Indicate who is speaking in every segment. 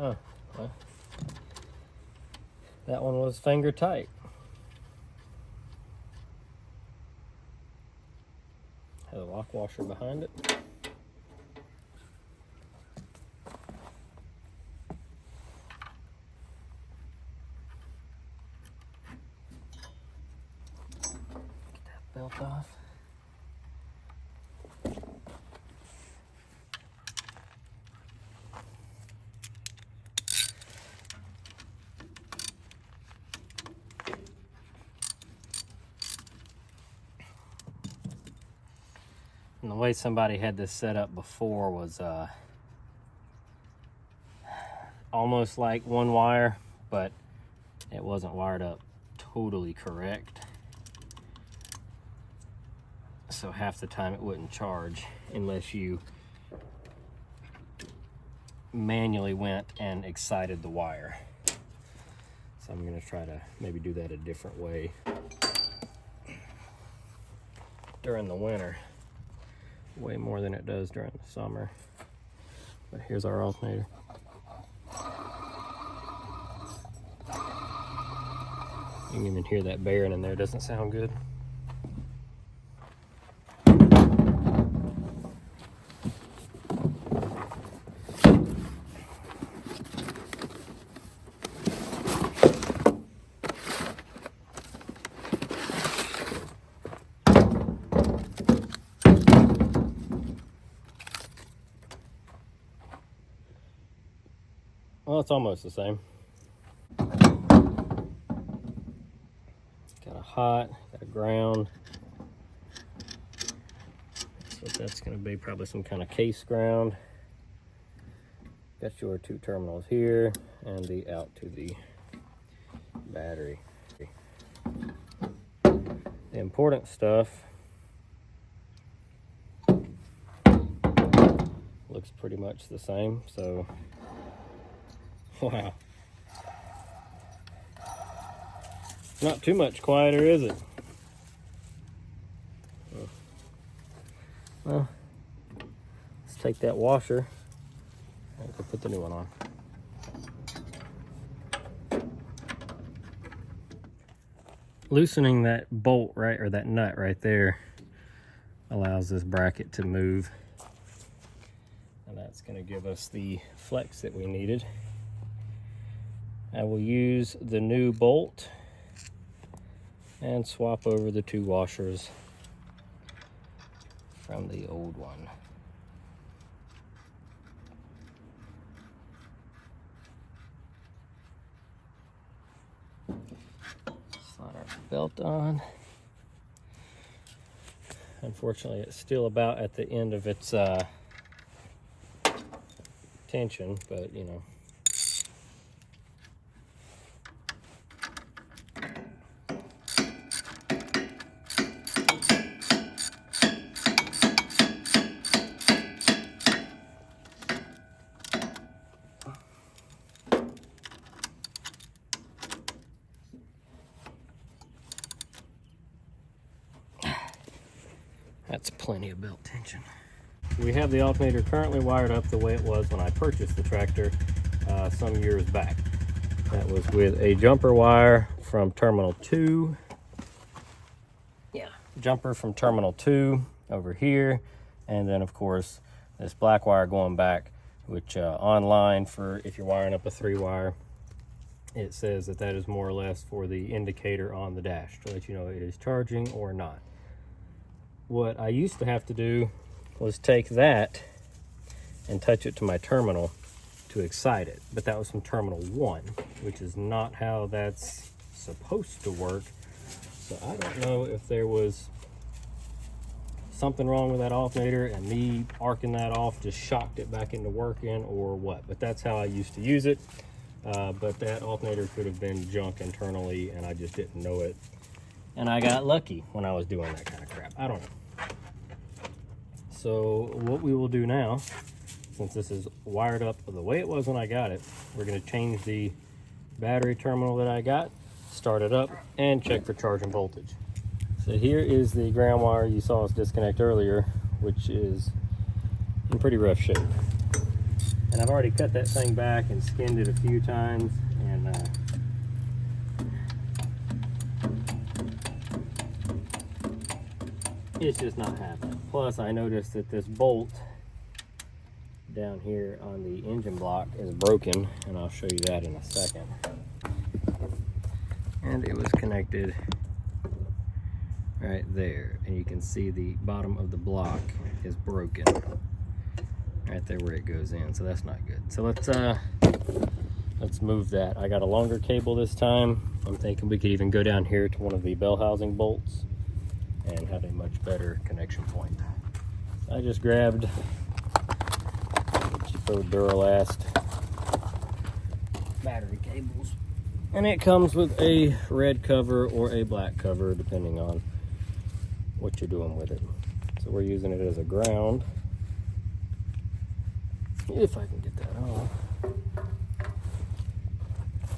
Speaker 1: Oh, well, that one was finger tight. Has a lock washer behind it. Get that belt off. And the way somebody had this set up before was almost like one wire, but it wasn't wired up totally correct. So half the time it wouldn't charge unless you manually went and excited the wire. So I'm gonna try to maybe do that a different way during the winter. Way more than it does during the summer. But here's our alternator. You can even hear that bearing in there. Doesn't sound good. Well, it's almost the same. Got a hot, got a ground. That's what that's going to be, probably some kind of case ground. Got your two terminals here and the out to the battery. The important stuff looks pretty much the same, so wow. Not too much quieter, is it? Well, let's take that washer and go put the new one on. Loosening that bolt right, or that nut right there, allows this bracket to move. And that's going to give us the flex that we needed. I will use the new bolt and swap over the two washers from the old one. Slide our belt on. Unfortunately, it's still about at the end of its tension, but you know. That's plenty of belt tension. We have the alternator currently wired up the way it was when I purchased the tractor some years back. That was with a jumper wire from terminal 2. Yeah, jumper from terminal 2 over here. And then of course, this black wire going back, which online for if you're wiring up a 3-wire, it says that that is more or less for the indicator on the dash to let you know it is charging or not. What I used to have to do was take that and touch it to my terminal to excite it. But that was from terminal 1, which is not how that's supposed to work. So I don't know if there was something wrong with that alternator and me arcing that off just shocked it back into working or what. But that's how I used to use it. But that alternator could have been junk internally and I just didn't know it. And I got lucky when I was doing that kind of crap. I don't know. So what we will do now, since this is wired up the way it was when I got it, we're going to change the battery terminal that I got, start it up, and check for charging voltage. So here is the ground wire you saw us disconnect earlier, which is in pretty rough shape. And I've already cut that thing back and skinned it a few times, and it's just not happening. Plus, I noticed that this bolt down here on the engine block is broken, and I'll show you that in a second. And it was connected right there, and you can see the bottom of the block is broken right there where it goes in, so that's not good. So let's move that. I got a longer cable this time. I'm thinking we could even go down here to one of the bell housing bolts and have a much better connection point. So I just grabbed cheapo Duralast battery cables, and it comes with a red cover or a black cover depending on what you're doing with it. So we're using it as a ground, if I can get that off.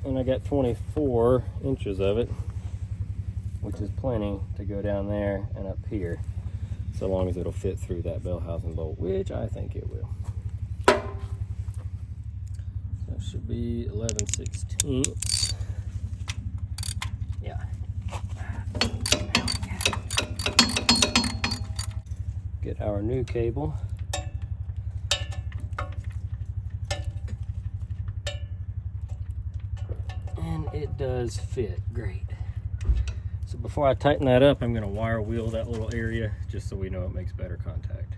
Speaker 1: And I got 24 inches of it, which is plenty to go down there and up here, so long as it'll fit through that bell housing bolt, which I think it will. So it should be 11/16. Yeah. Get our new cable. And it does fit great. So before I tighten that up, I'm going to wire wheel that little area just so we know it makes better contact.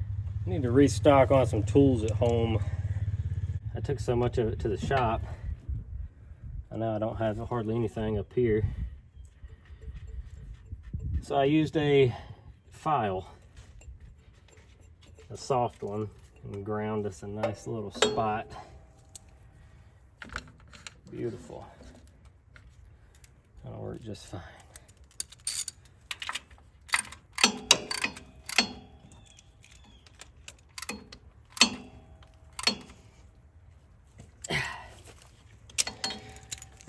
Speaker 1: I need to restock on some tools at home. I took so much of it to the shop. I know I don't have hardly anything up here. So I used a file, a soft one, and ground us a nice little spot. Beautiful. That'll work just fine.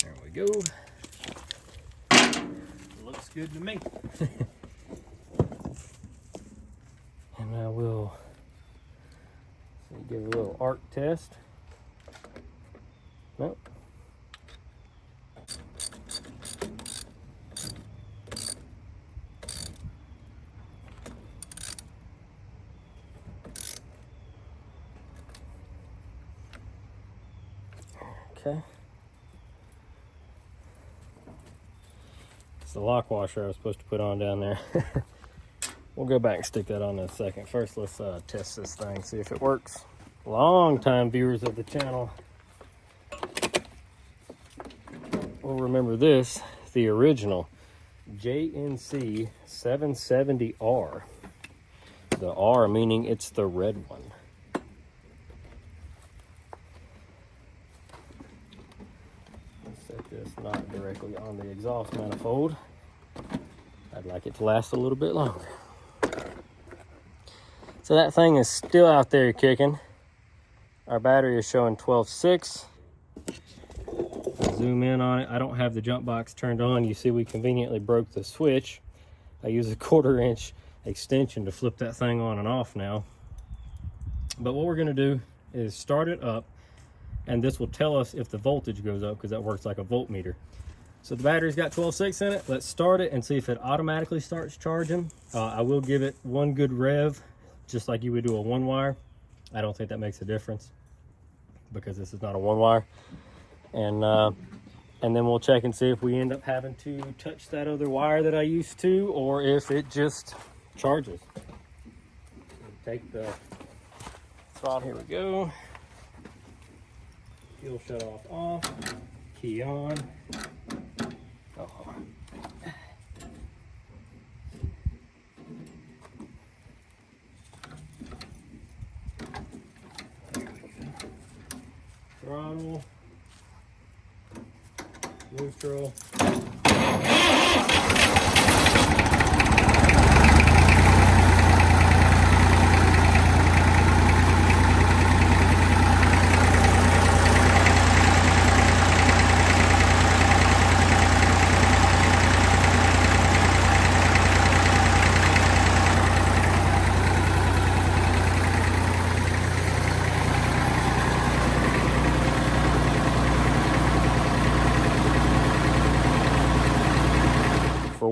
Speaker 1: There we go. Looks good to me. And I will give it a little arc test. Nope. Okay. It's the lock washer I was supposed to put on down there. We'll go back and stick that on in a second. First, let's test this thing, see if it works. Long-time viewers of the channel will remember this, the original JNC 770R. The R meaning it's the red one. Set this not directly on the exhaust manifold. I'd like it to last a little bit longer. So that thing is still out there kicking. Our battery is showing 12.6. Zoom in on it. I don't have the jump box turned on. You see we conveniently broke the switch. I use a 1/4 inch extension to flip that thing on and off now. But what we're gonna do is start it up, and this will tell us if the voltage goes up because that works like a voltmeter. So the battery's got 12.6 in it. Let's start it and see if it automatically starts charging. I will give it one good rev, just like you would do a 1-wire. I don't think that makes a difference because this is not a 1-wire. And then we'll check and see if we end up having to touch that other wire that I used to, or if it just charges. Take the throttle. Here we go. Fuel shut off, key on. Oh. Throttle, neutral.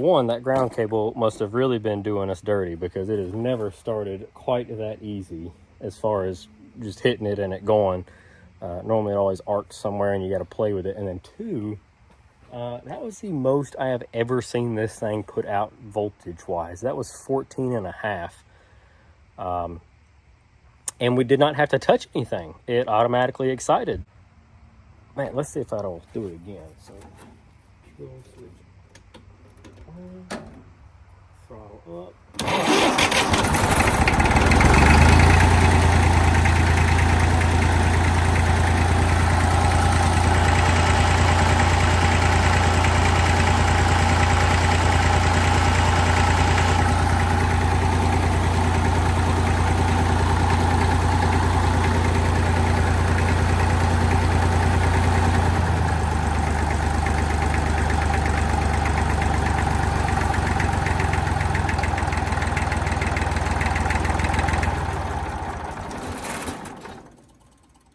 Speaker 1: one, that ground cable must have really been doing us dirty, because it has never started quite that easy as far as just hitting it and it going. Normally it always arcs somewhere and you got to play with it. And then two, that was the most I have ever seen this thing put out voltage wise. That was 14.5. And we did not have to touch anything. It automatically excited. Man, let's see if that'll do it again. So, control switch on, throttle up.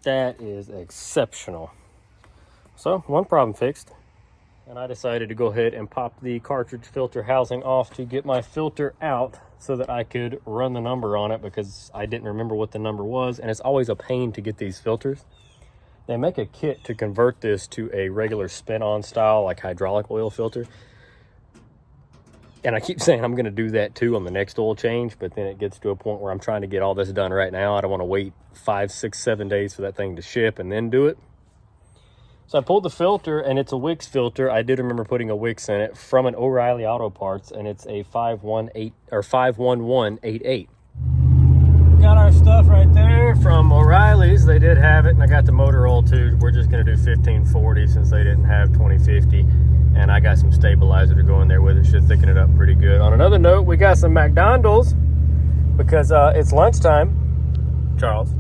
Speaker 1: That is exceptional. So, one problem fixed. And I decided to go ahead and pop the cartridge filter housing off to get my filter out so that I could run the number on it, because I didn't remember what the number was, and it's always a pain to get these filters. They make a kit to convert this to a regular spin-on style, like hydraulic oil filter. And I keep saying I'm going to do that too on the next oil change, but then it gets to a point where I'm trying to get all this done right now. I don't want to wait 5, 6, 7 days for that thing to ship and then do it. So I pulled the filter, and it's a Wix filter. I did remember putting a Wix in it from an O'Reilly Auto Parts, and it's a 51188. Got our stuff right there from O'Reilly's. They did have it, and I got the motor oil too. We're just going to do 1540 since they didn't have 2050. And I got some stabilizer to go in there with it. Should thicken it up pretty good. On another note, we got some McDonald's because it's lunchtime. Charles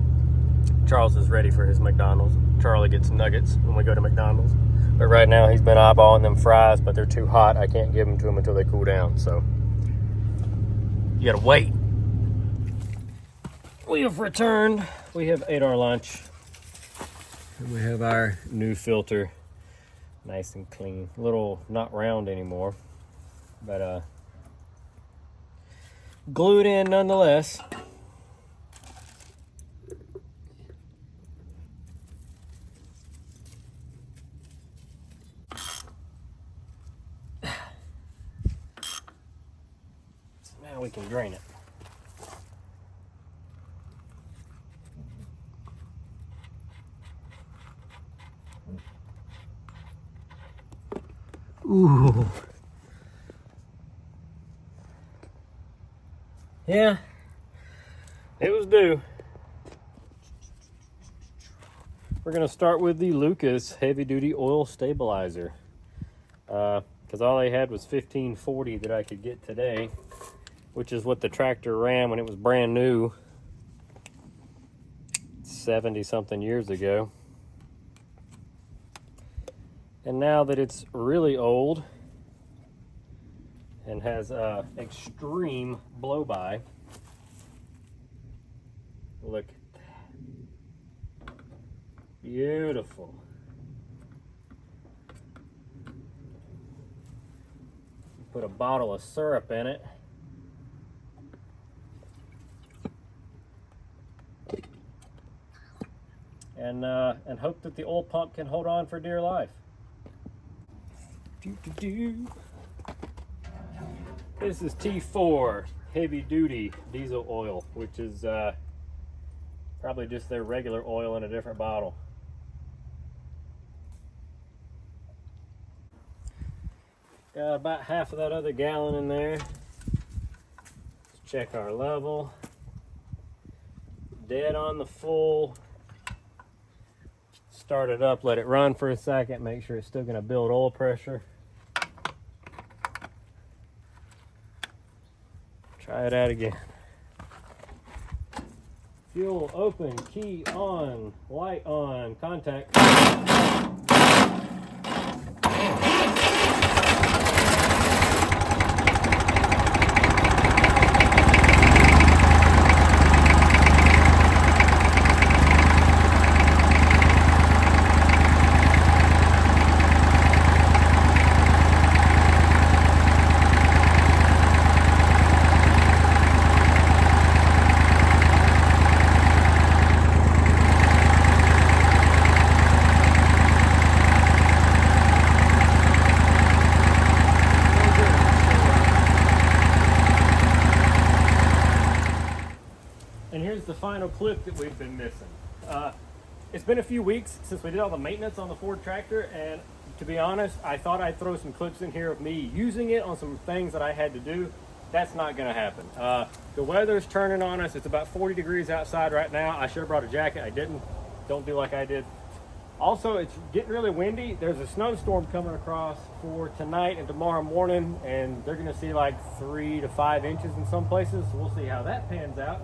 Speaker 1: is ready for his McDonald's. Charlie gets nuggets when we go to McDonald's. But right now he's been eyeballing them fries, but they're too hot. I can't give them to him until they cool down. So you gotta wait. We have returned. We have ate our lunch. And we have our new filter. Nice and clean. A little not round anymore, but glued in nonetheless. So now we can drain it. Ooh. Yeah, it was due. We're going to start with the Lucas heavy duty oil stabilizer. Because all they had was 1540 that I could get today, which is what the tractor ran when it was brand new 70 something years ago. And now that it's really old and has extreme blow-by, look at that. Beautiful. Put a bottle of syrup in it. And hope that the oil pump can hold on for dear life. This is T4 heavy duty diesel oil, which is probably just their regular oil in a different bottle. Got about half of that other gallon in there. Let's check our level. Dead on the full. Start it up, let it run for a second, make sure it's still going to build oil pressure. Try it out again. Fuel open, key on, light on, contact. final clip that we've been missing. It's been a few weeks since we did all the maintenance on the Ford tractor, and to be honest, I thought I'd throw some clips in here of me using it on some things that I had to do. That's not gonna happen. The weather's turning on us. It's about 40 degrees outside right now. I should have brought a jacket. I didn't. Don't do like I did. Also, it's getting really windy. There's a snowstorm coming across for tonight and tomorrow morning, and they're gonna see like 3 to 5 inches in some places. So we'll see how that pans out.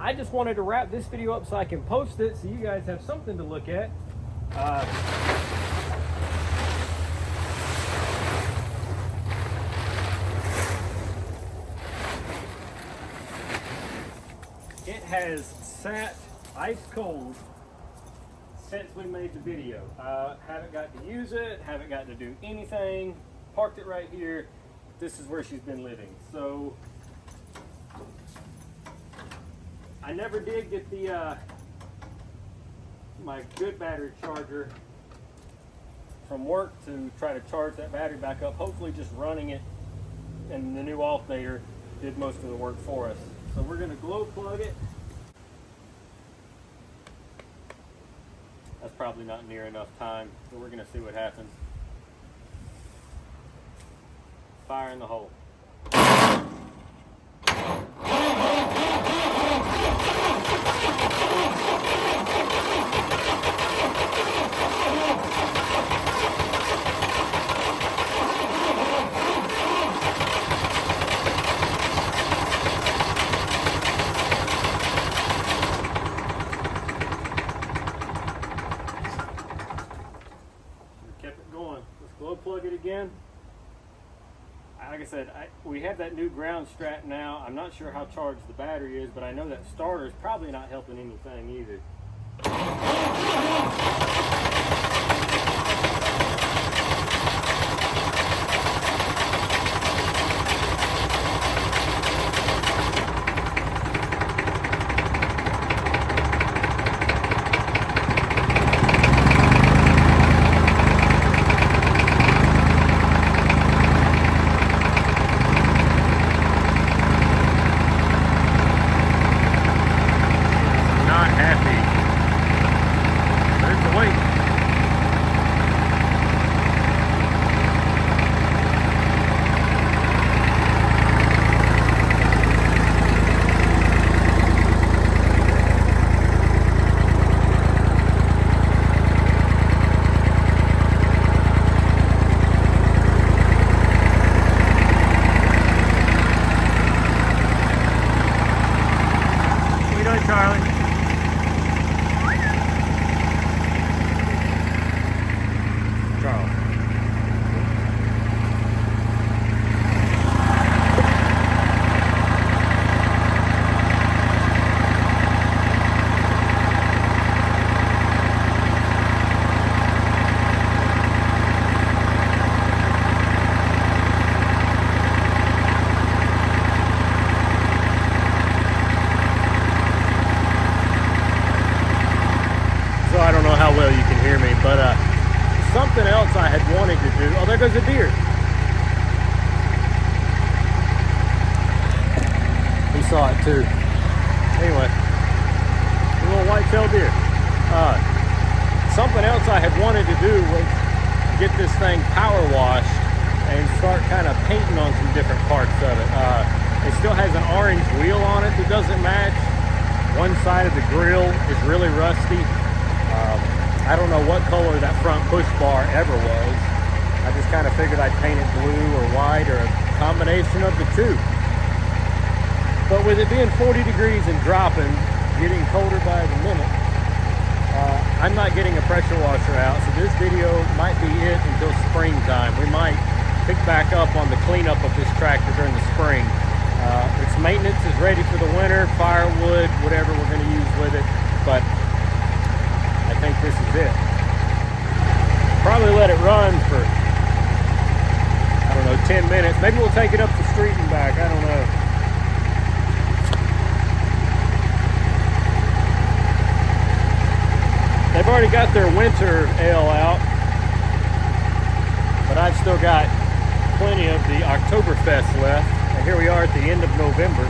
Speaker 1: I just wanted to wrap this video up so I can post it so you guys have something to look at. It has sat ice cold since we made the video. Haven't got to use it, haven't got to do anything. Parked it right here. This is where she's been living. So I never did get the my good battery charger from work to try to charge that battery back up. Hopefully just running it and the new alternator did most of the work for us. So we're gonna glow plug it. That's probably not near enough time, but we're gonna see what happens. Fire in the hole. Kept it going. Let's glow plug it again. Like I said, we have that new ground strap now. I'm not sure how charged the battery is, but I know that starter is probably not helping anything either. Well, you can hear me, but something else I had wanted to do. Oh, there goes a deer. He saw it too. Anyway, a little white-tailed deer. Something else I had wanted to do was get this thing power washed and start kind of painting on some different parts of it. It still has an orange wheel on it that doesn't match. One side of the grill is really rusty. I don't know what color that front push bar ever was. I just kind of figured I'd paint it blue or white or a combination of the two. But with it being 40 degrees and dropping, getting colder by the minute, I'm not getting a pressure washer out, so this video might be it until springtime. We might pick back up on the cleanup of this tractor during the spring. Its maintenance is ready for the winter, firewood, whatever we're going to use with it, but I think this is it. Probably let it run for, I don't know, 10 minutes. Maybe we'll take it up the street and back. I don't know. They've already got their winter ale out, but I've still got plenty of the Oktoberfest left. And here we are at the end of November.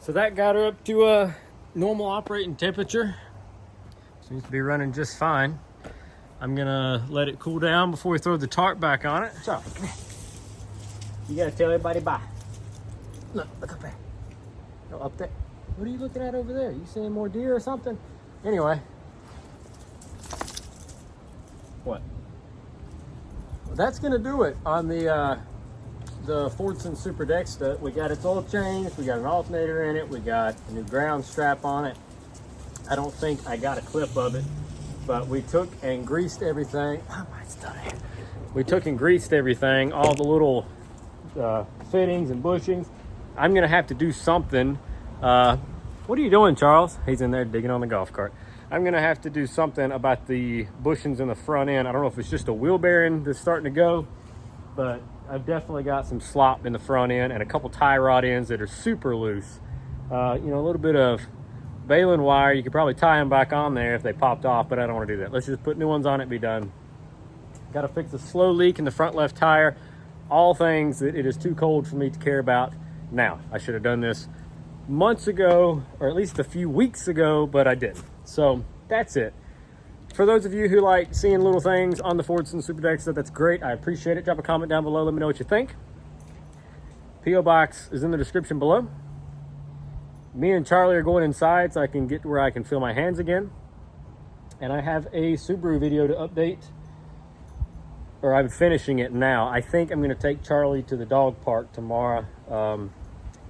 Speaker 1: So that got her up to a normal operating temperature. Seems to be running just fine. I'm gonna let it cool down before we throw the tarp back on it. Charlie, come here. You gotta tell everybody bye. Look up there. No, up there. What are you looking at over there? You seeing more deer or something? Anyway. What? Well, that's gonna do it on the Fordson Super Dexter. We got its oil change, we got an alternator in it, we got a new ground strap on it. I don't think I got a clip of it, but we took and greased everything. Oh, mine's done here. We took and greased everything, all the little fittings and bushings. I'm gonna have to do something. What are you doing, Charles? He's in there digging on the golf cart. I'm gonna have to do something about the bushings in the front end. I don't know if it's just a wheel bearing that's starting to go, but I've definitely got some slop in the front end and a couple tie rod ends that are super loose. You know, a little bit of baling wire. You could probably tie them back on there if they popped off, but I don't want to do that. Let's just put new ones on it and be done. Got to fix a slow leak in the front left tire. All things that it is too cold for me to care about now. I should have done this months ago, or at least a few weeks ago, but I didn't. So that's it. For those of you who like seeing little things on the Fordson Super Dexter, that's great. I appreciate it. Drop a comment down below. Let me know what you think. P.O. Box is in the description below. Me and Charlie are going inside so I can get to where I can feel my hands again. And I have a Subaru video to update, or I'm finishing it now. I think I'm going to take Charlie to the dog park tomorrow.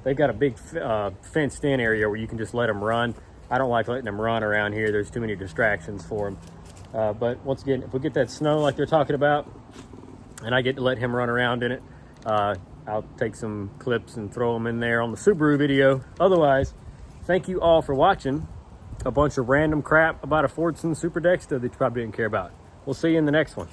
Speaker 1: They've got a big fenced in area where you can just let them run. I don't like letting them run around here. There's too many distractions for them. But once again, if we get that snow like they're talking about, and I get to let him run around in it, I'll take some clips and throw them in there on the Subaru video. Otherwise, thank you all for watching a bunch of random crap about a Fordson Super Dexter that you probably didn't care about. We'll see you in the next one.